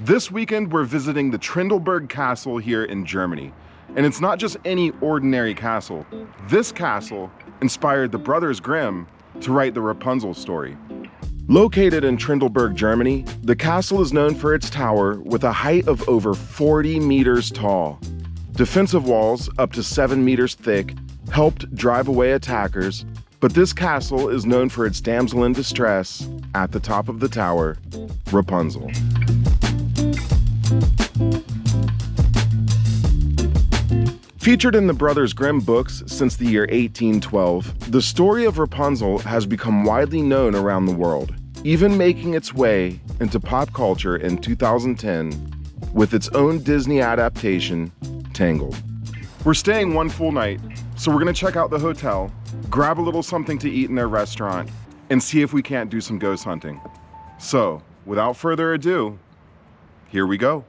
This weekend, we're visiting the Trendelburg Castle here in Germany. And it's not just any ordinary castle. This castle inspired the Brothers Grimm to write the Rapunzel story. Located in Trendelburg, Germany, the castle is known for its tower with a height of over 40 meters tall. Defensive walls up to 7 meters thick helped drive away attackers, but this castle is known for its damsel in distress at the top of the tower, Rapunzel. Featured in the Brothers Grimm books since the year 1812, the story of Rapunzel has become widely known around the world, even making its way into pop culture in 2010 with its own Disney adaptation, Tangled. We're staying one full night, so we're gonna check out the hotel, grab a little something to eat in their restaurant, and see if we can't do some ghost hunting. So, without further ado, here we go.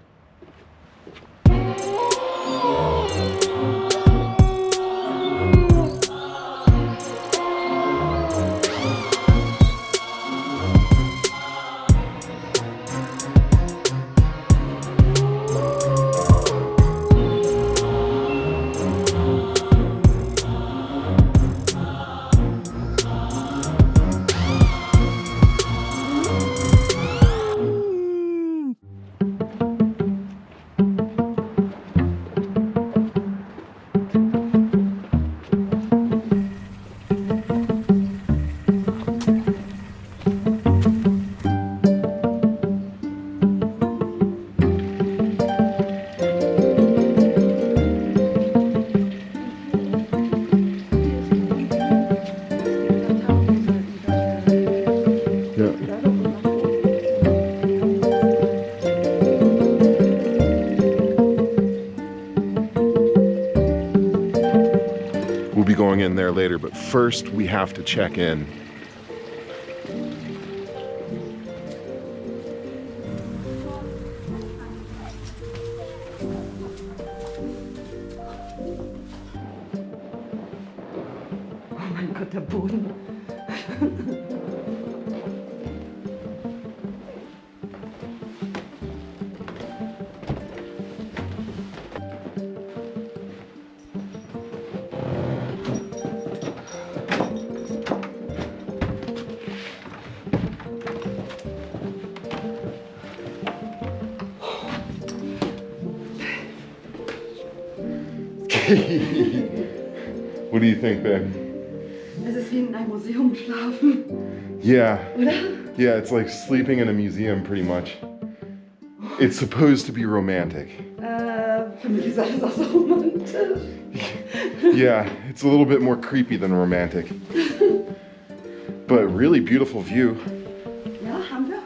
We'll be going in there later, but first we have to check in. Oh mein Gott, der Boden. What do you think, babe? Es ist wie in einem Museum schlafen. Yeah. Oder? Yeah, it's like sleeping in a museum pretty much. It's supposed to be romantic. Für mich ist alles auch so romantisch. Yeah, it's a little bit more creepy than romantic. But really beautiful view. Ja, haben wir.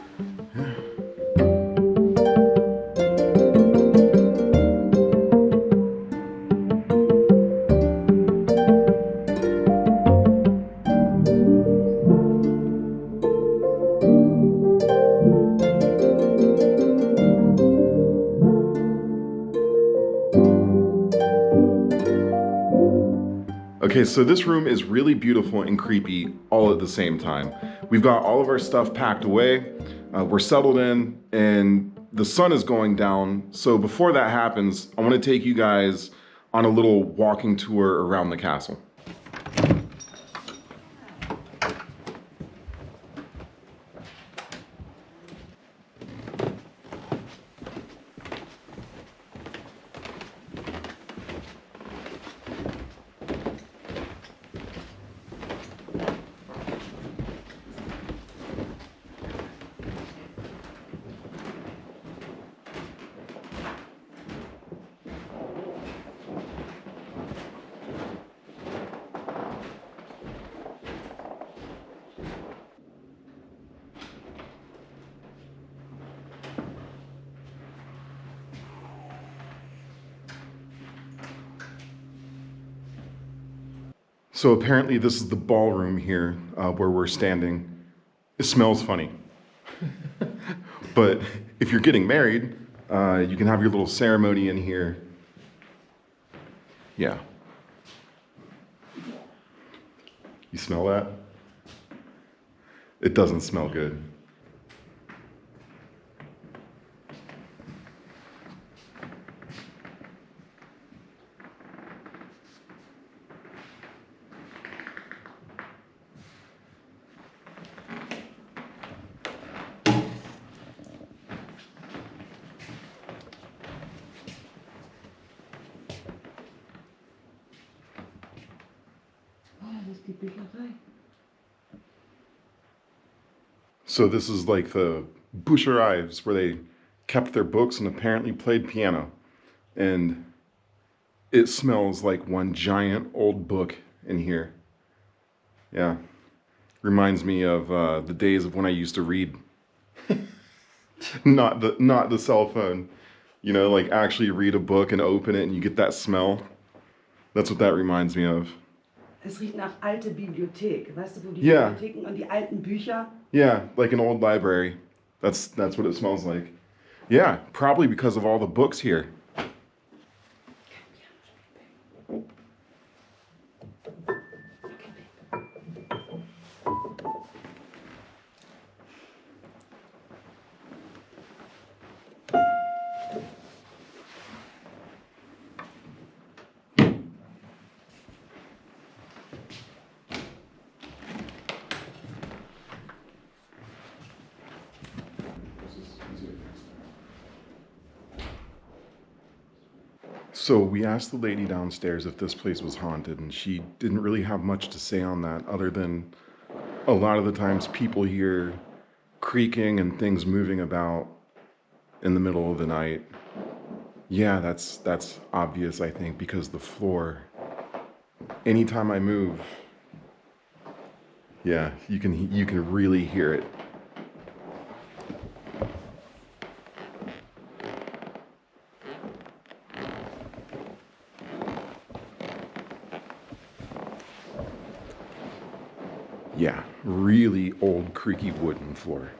Okay, so this room is really beautiful and creepy all at the same time. We've got all of our stuff packed away, we're settled in, and the sun is going down. So before that happens, I want to take you guys on a little walking tour around the castle. So apparently this is the ballroom here where we're standing. It smells funny. But if you're getting married, you can have your little ceremony in here. Yeah. You smell that? It doesn't smell good. Bücherei. So this is like the Büchereis where they kept their books and apparently played piano. And it smells like one giant old book in here. Yeah. Reminds me of the days of when I used to read. Not the cell phone. You know, like actually read a book and open it and you get that smell. That's what that reminds me of. Es riecht nach alte Bibliothek. Weißt du, wo die Yeah. Bibliotheken und die alten Bücher? Yeah, like an old library. That's what it smells like. Yeah, probably because of all the books here. So we asked the lady downstairs if this place was haunted, and she didn't really have much to say on that, other than a lot of the times people hear creaking and things moving about in the middle of the night. Yeah, that's obvious, I think, because the floor, anytime I move, yeah, you can really hear it. Yeah, really old creaky wooden floor.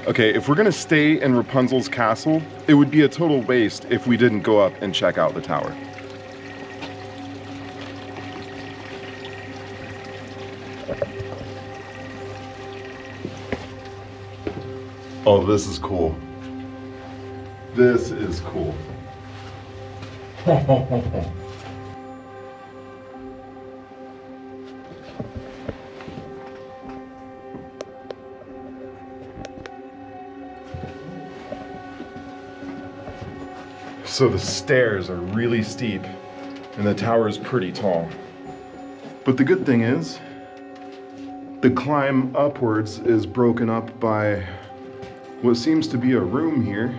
Okay, if we're gonna stay in Rapunzel's castle, it would be a total waste if we didn't go up and check out the tower. Oh, this is cool. This is cool. So the stairs are really steep and the tower is pretty tall. But the good thing is, the climb upwards is broken up by what seems to be a room here.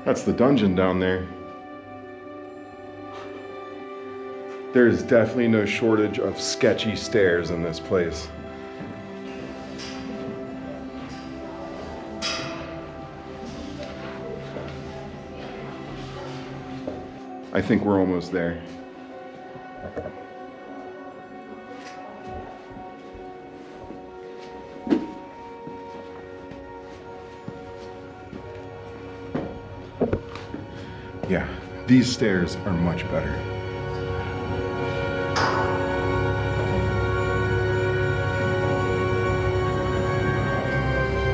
That's the dungeon down there. There is definitely no shortage of sketchy stairs in this place. I think we're almost there. Yeah, these stairs are much better.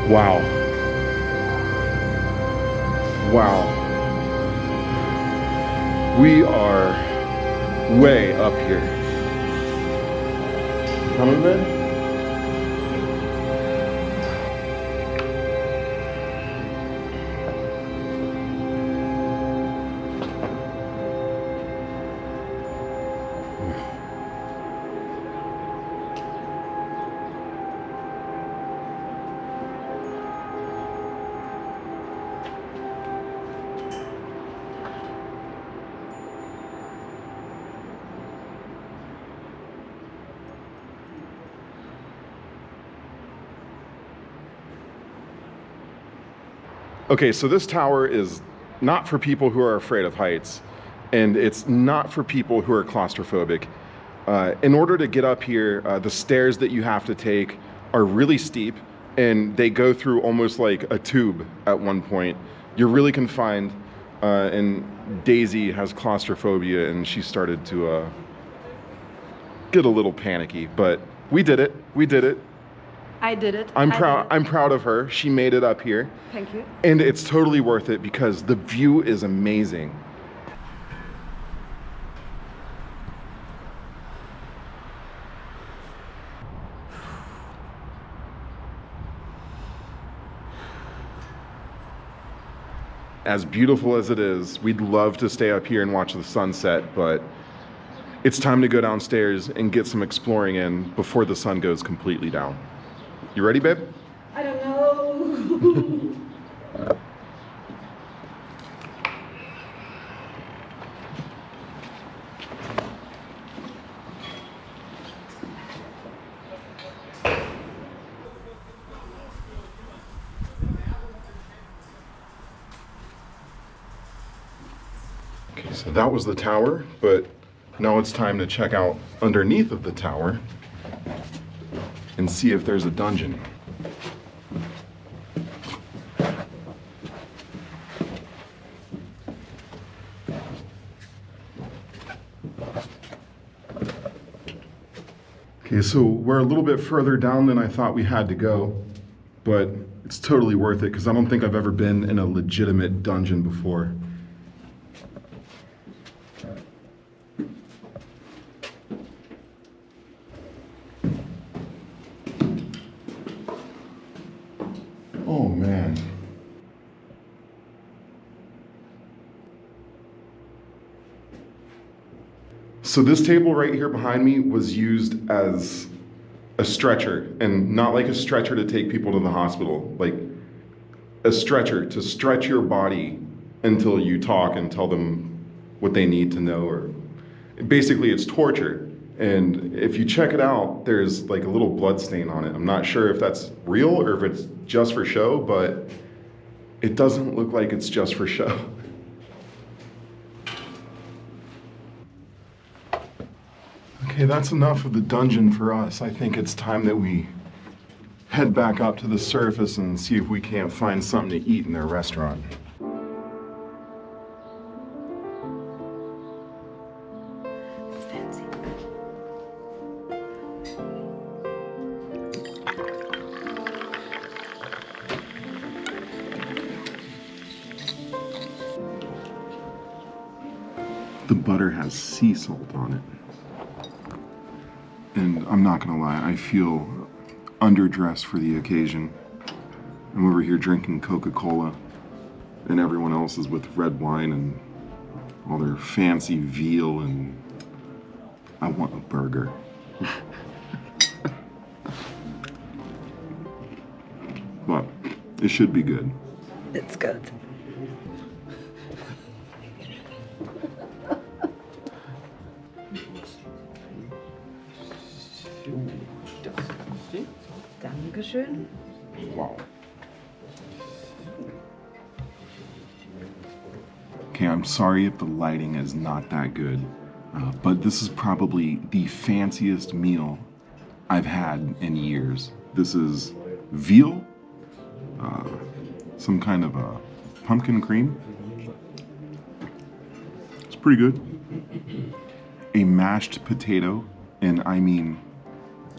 Wow. Wow. We are way up here. Coming, Ben? Okay, so this tower is not for people who are afraid of heights, and it's not for people who are claustrophobic. In order to get up here, the stairs that you have to take are really steep, and they go through almost like a tube at one point. You're really confined, and Daisy has claustrophobia, and she started to get a little panicky, but we did it. We did it. I did it. I'm proud of her. She made it up here. Thank you. And it's totally worth it because the view is amazing. As beautiful as it is, we'd love to stay up here and watch the sunset, but it's time to go downstairs and get some exploring in before the sun goes completely down. You ready, babe? I don't know. Okay, so that was the tower, but now it's time to check out underneath of the tower and see if there's a dungeon. Okay, so we're a little bit further down than I thought we had to go, but it's totally worth it because I don't think I've ever been in a legitimate dungeon before. Oh man. So this table right here behind me was used as a stretcher, and not like a stretcher to take people to the hospital, like a stretcher to stretch your body until you talk and tell them what they need to know, or basically it's torture. And if you check it out, there's like a little blood stain on it. I'm not sure if that's real or if it's just for show, but it doesn't look like it's just for show. Okay, that's enough of the dungeon for us. I think it's time that we head back up to the surface and see if we can't find something to eat in their restaurant. It's fancy. The butter has sea salt on it. And I'm not gonna lie, I feel underdressed for the occasion. I'm over here drinking Coca-Cola, and everyone else is with red wine and all their fancy veal, and I want a burger. But it should be good. It's good. Dankeschön. Wow. Okay, I'm sorry if the lighting is not that good, but this is probably the fanciest meal I've had in years. This is veal, some kind of a pumpkin cream. It's pretty good. A mashed potato, and I mean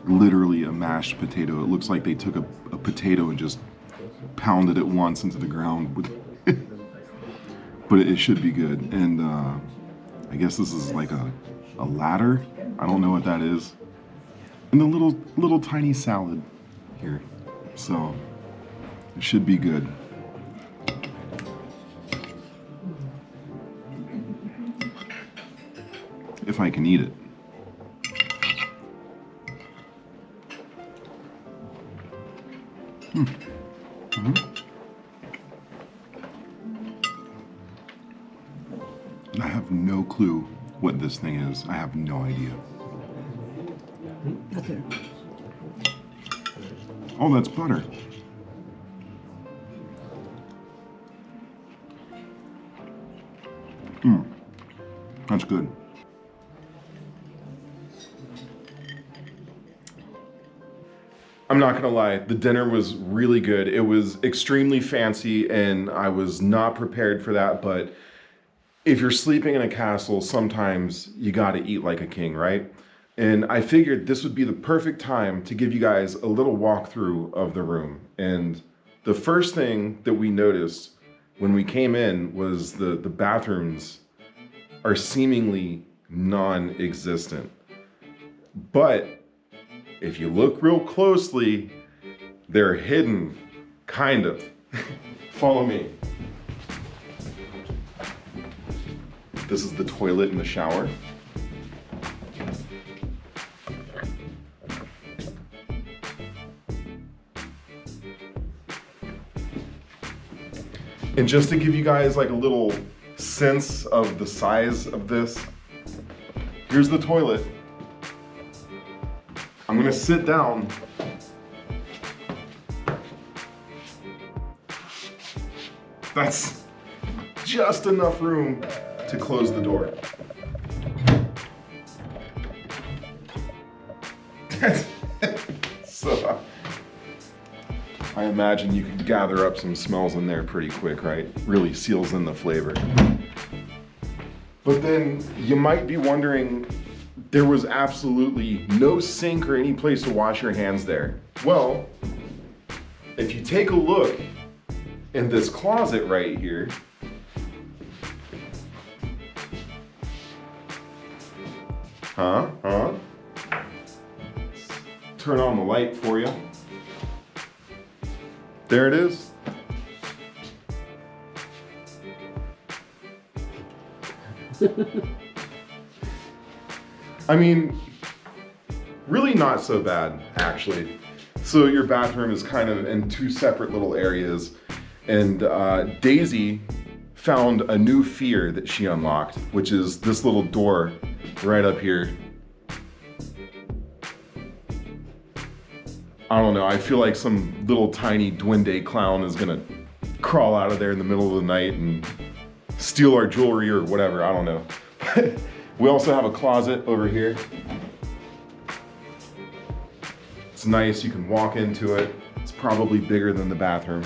literally a mashed potato. It looks like they took a potato and just pounded it once into the ground. But it should be good. And I guess this is like a ladder. I don't know what that is. And a little tiny salad here. So it should be good. If I can eat it. Mm-hmm. I have no clue what this thing is. I have no idea. Okay. Oh, that's butter. That's good. I'm not gonna lie, the dinner was really good. It was extremely fancy and I was not prepared for that, but if you're sleeping in a castle, sometimes you gotta eat like a king, right? And I figured this would be the perfect time to give you guys a little walkthrough of the room. And the first thing that we noticed when we came in was the bathrooms are seemingly non-existent. But if you look real closely, they're hidden, kind of. Follow me. This is the toilet and the shower. And just to give you guys like a little sense of the size of this, here's the toilet. I'm gonna sit down. That's just enough room to close the door. So I imagine you could gather up some smells in there pretty quick, right? Really seals in the flavor. But then you might be wondering, there was absolutely no sink or any place to wash your hands there. Well, if you take a look in this closet right here, turn on the light for you. There it is. I mean, really not so bad, actually. So your bathroom is kind of in two separate little areas, and Desi found a new fear that she unlocked, which is this little door right up here. I don't know, I feel like some little tiny duende clown is gonna crawl out of there in the middle of the night and steal our jewelry or whatever, I don't know. We also have a closet over here. It's nice, you can walk into it. It's probably bigger than the bathroom.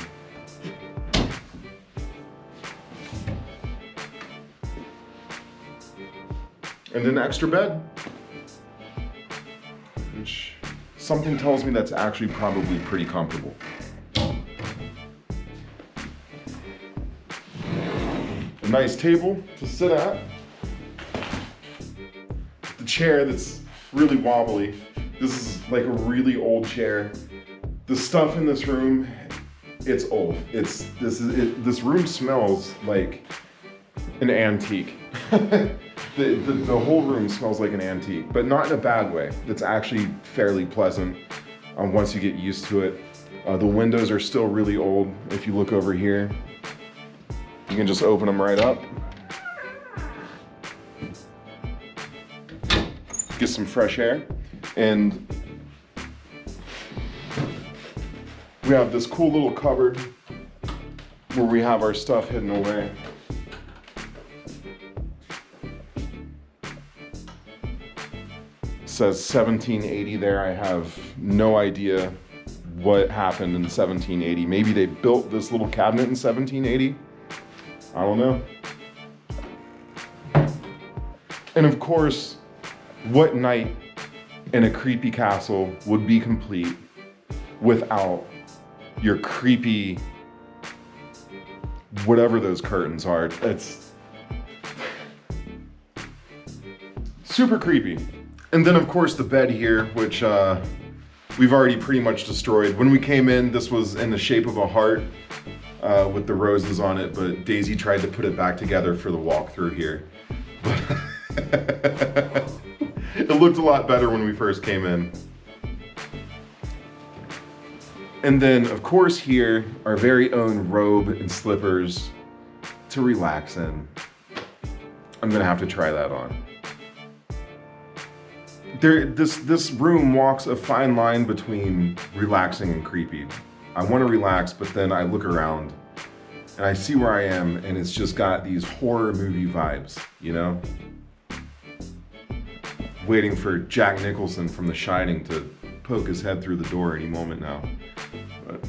And an extra bed, which something tells me that's actually probably pretty comfortable. A nice table to sit at. The chair that's really wobbly. This is like a really old chair. The stuff in this room, it's old. This room smells like an antique. The whole room smells like an antique, but not in a bad way. It's actually fairly pleasant once you get used to it. The windows are still really old. If you look over here, you can just open them right up. Get some fresh air. And we have this cool little cupboard where we have our stuff hidden away. Says 1780 there. I have no idea what happened in 1780. Maybe they built this little cabinet in 1780. I don't know. And of course, what night in a creepy castle would be complete without your creepy, whatever those curtains are. It's super creepy. And then of course the bed here, which we've already pretty much destroyed. When we came in, this was in the shape of a heart with the roses on it, but Desi tried to put it back together for the walkthrough here. It looked a lot better when we first came in. And then of course here, our very own robe and slippers to relax in. I'm gonna have to try that on. This room walks a fine line between relaxing and creepy. I want to relax, but then I look around and I see where I am, and it's just got these horror movie vibes, you know? Waiting for Jack Nicholson from The Shining to poke his head through the door any moment now. But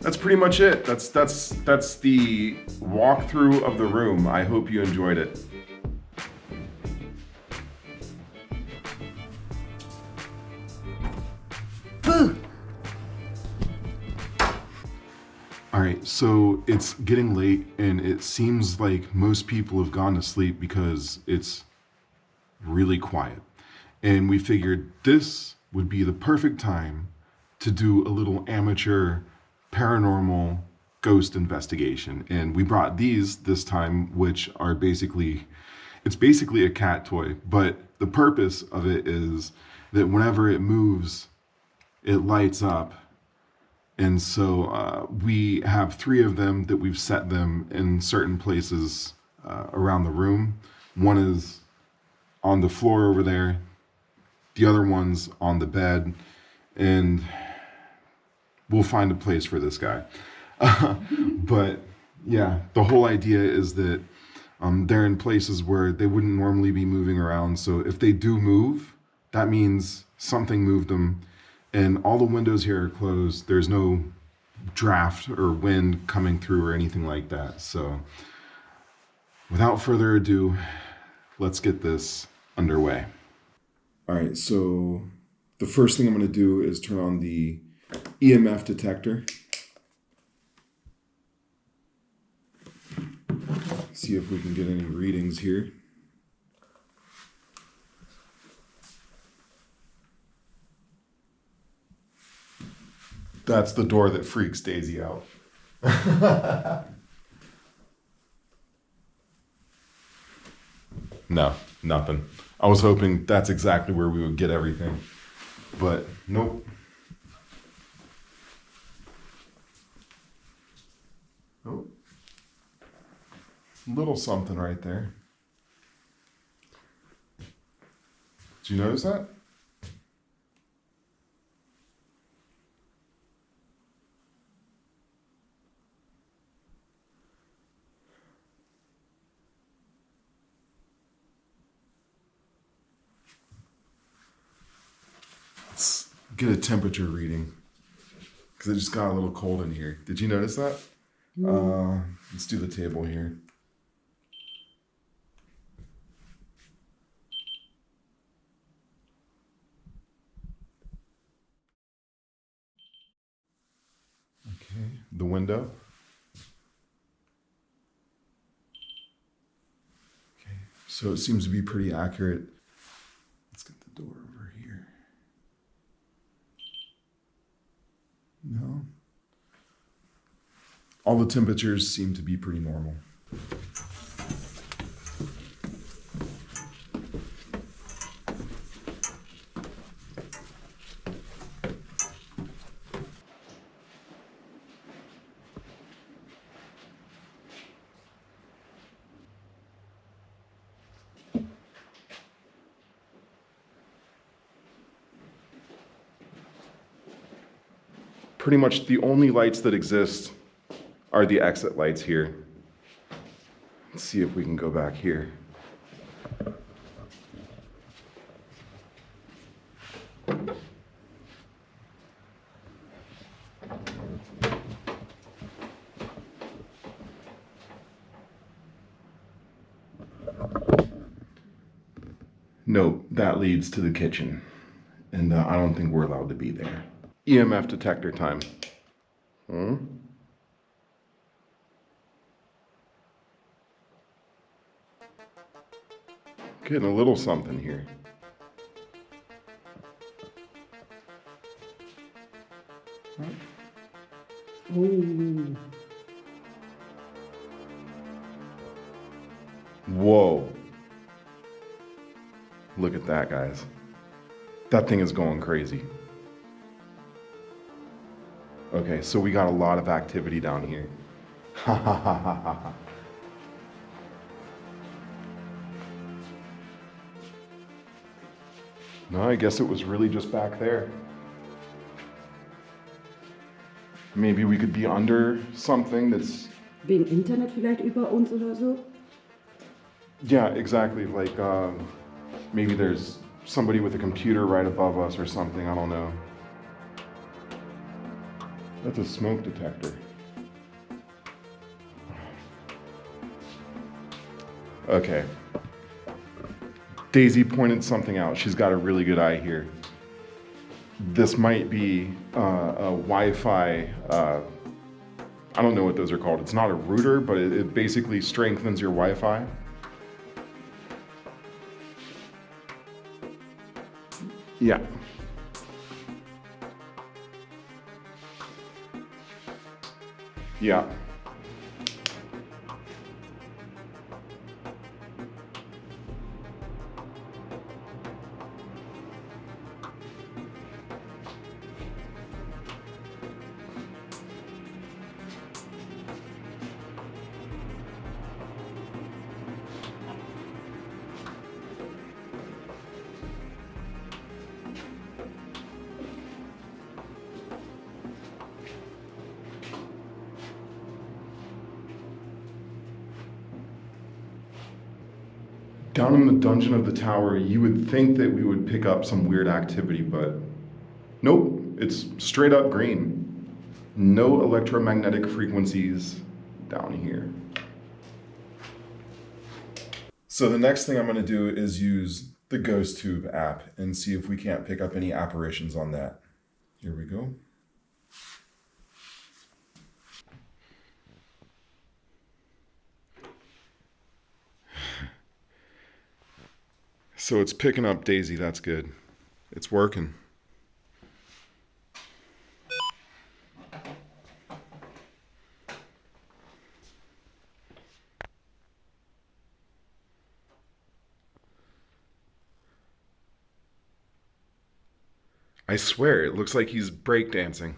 that's pretty much it. That's the walkthrough of the room. I hope you enjoyed it. All right, so it's getting late and it seems like most people have gone to sleep because it's really quiet. And we figured this would be the perfect time to do a little amateur paranormal ghost investigation. And we brought these this time, which are it's basically a cat toy, but the purpose of it is that whenever it moves, it lights up. And so we have 3 of them that we've set them in certain places around the room. One is on the floor over there, the other one's on the bed, and we'll find a place for this guy. But yeah, the whole idea is that they're in places where they wouldn't normally be moving around. So if they do move, that means something moved them. And all the windows here are closed. There's no draft or wind coming through or anything like that. So without further ado, let's get this underway. All right, so the first thing I'm going to do is turn on the EMF detector. See if we can get any readings here. That's the door that freaks Daisy out. No, nothing. I was hoping that's exactly where we would get everything, but nope. Oh, little something right there. Did you notice that? Let's get a temperature reading because it just got a little cold in here. Did you notice that? Let's do the table here. Okay, the window. Okay, so it seems to be pretty accurate. Let's get the door over here. No. All the temperatures seem to be pretty normal. Pretty much the only lights that exist are the exit lights here. Let's see if we can go back here. Nope, that leads to the kitchen. And I don't think we're allowed to be there. EMF detector time. Getting a little something here. Oh. Whoa. Look at that, guys. That thing is going crazy. Okay, so we got a lot of activity down here. Ha ha ha ha ha ha. No, I guess it was really just back there. Maybe we could be under something that's... Wegen Internet vielleicht über uns oder so? Yeah, exactly. Like, maybe there's somebody with a computer right above us or something, I don't know. That's a smoke detector. Okay. Daisy pointed something out. She's got a really good eye here. This might be a Wi-Fi, I don't know what those are called. It's not a router, but it basically strengthens your Wi-Fi. Yeah. Yeah. Down in the dungeon of the tower, you would think that we would pick up some weird activity, but nope, it's straight up green. No electromagnetic frequencies down here. So the next thing I'm going to do is use the Ghost Tube app and see if we can't pick up any apparitions on that. Here we go. So it's picking up Daisy, that's good. It's working. I swear, it looks like he's breakdancing.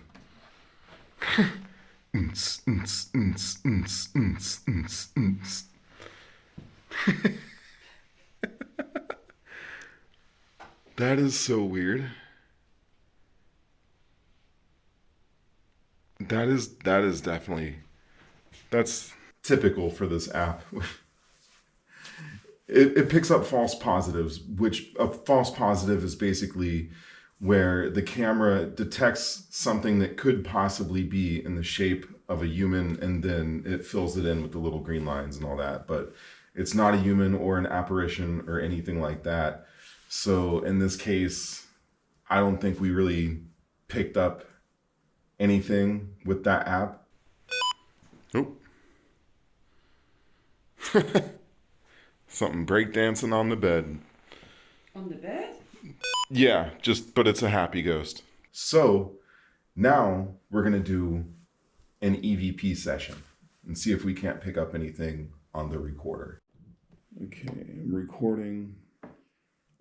That is so weird. That is definitely, that's typical for this app. It picks up false positives, which a false positive is basically where the camera detects something that could possibly be in the shape of a human, and then it fills it in with the little green lines and all that. But it's not a human or an apparition or anything like that. So in this case, I don't think we really picked up anything with that app. Nope. Something breakdancing on the bed. On the bed? Yeah, but it's a happy ghost. So now we're going to do an EVP session and see if we can't pick up anything on the recorder. Okay, I'm recording,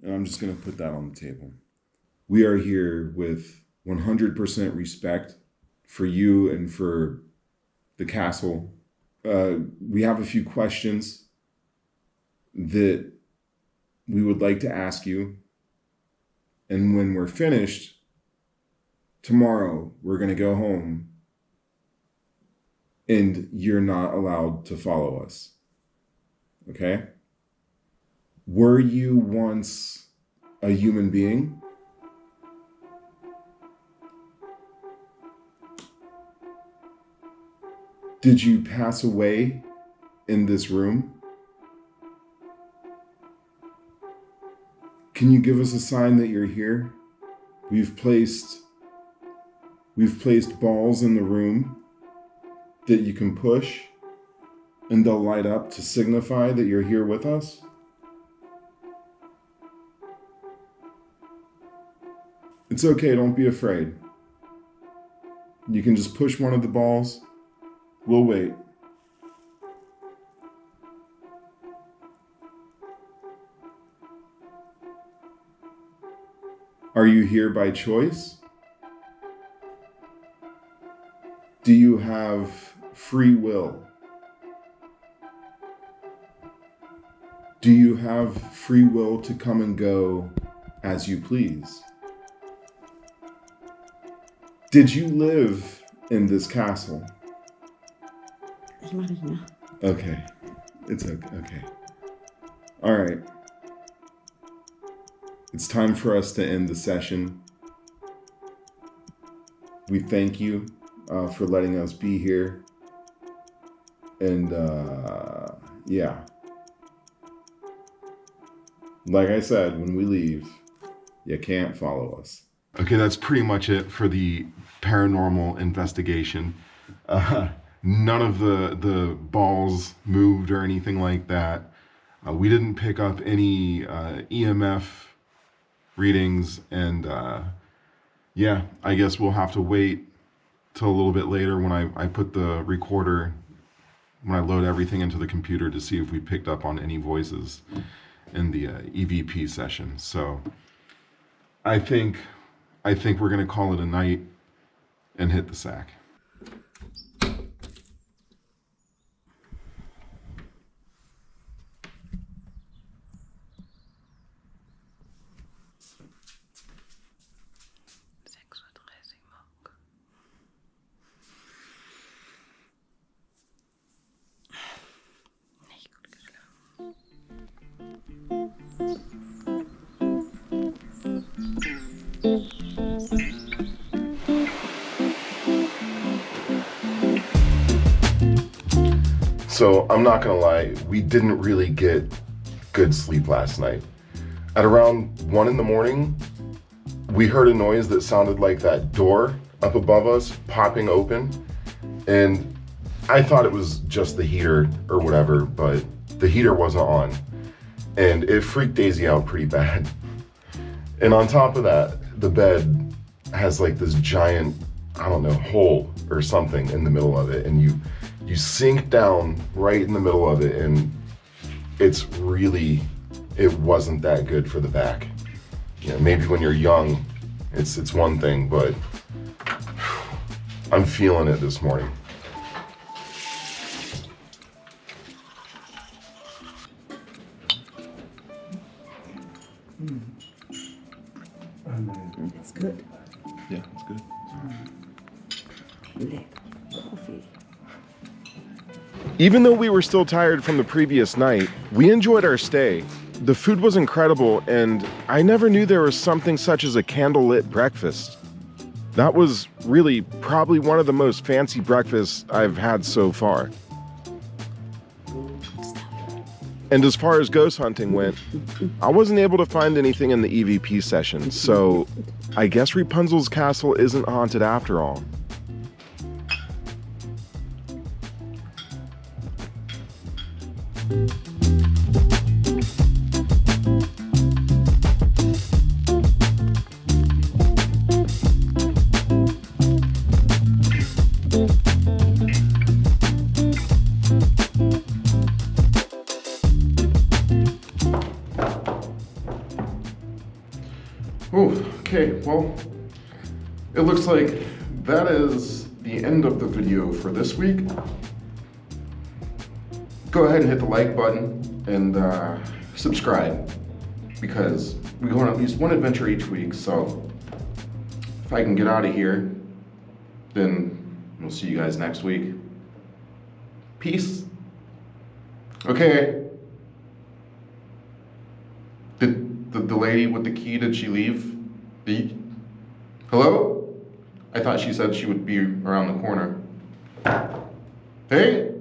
and I'm just going to put that on the table. We are here with 100% respect for you and for the castle. We have a few questions that we would like to ask you. And when we're finished, tomorrow, we're going to go home and you're not allowed to follow us. Okay? Were you once a human being? Did you pass away in this room? Can you give us a sign that you're here? We've placed balls in the room that you can push, and they'll light up to signify that you're here with us. It's okay, don't be afraid. You can just push one of the balls. We'll wait. Are you here by choice? Do you have free will? Do you have free will to come and go as you please? Did you live in this castle? Ich mach nicht mehr. 'Okay. It's okay. Okay. All right. It's time for us to end the session. We thank you for letting us be here. And yeah. Like I said, when we leave, you can't follow us. Okay, that's pretty much it for the paranormal investigation. None of the balls moved or anything like that. We didn't pick up any EMF readings, and yeah, I guess we'll have to wait till a little bit later when I put the recorder, when I load everything into the computer to see if we picked up on any voices in the EVP session. So I think we're gonna call it a night and hit the sack. So I'm not gonna lie, we didn't really get good sleep last night. At around 1 in the morning, we heard a noise that sounded like that door up above us popping open. And I thought it was just the heater or whatever, but the heater wasn't on. And it freaked Daisy out pretty bad. And on top of that, the bed has like this giant, I don't know, hole or something in the middle of it. And you sink down right in the middle of it, and it wasn't that good for the back. You know, maybe when you're young, it's one thing, but I'm feeling it this morning. It's good. Yeah, it's good. Lecker. Coffee. Even though we were still tired from the previous night, we enjoyed our stay. The food was incredible, and I never knew there was something such as a candlelit breakfast. That was really probably one of the most fancy breakfasts I've had so far. And as far as ghost hunting went, I wasn't able to find anything in the EVP session, so I guess Rapunzel's castle isn't haunted after all. Okay, well, it looks like that is the end of the video for this week. Go ahead and hit the like button and subscribe, because we go on at least one adventure each week. So if I can get out of here, then we'll see you guys next week. Peace. Okay. Did the lady with the key, did she leave? Hello? I thought she said she would be around the corner. Hey?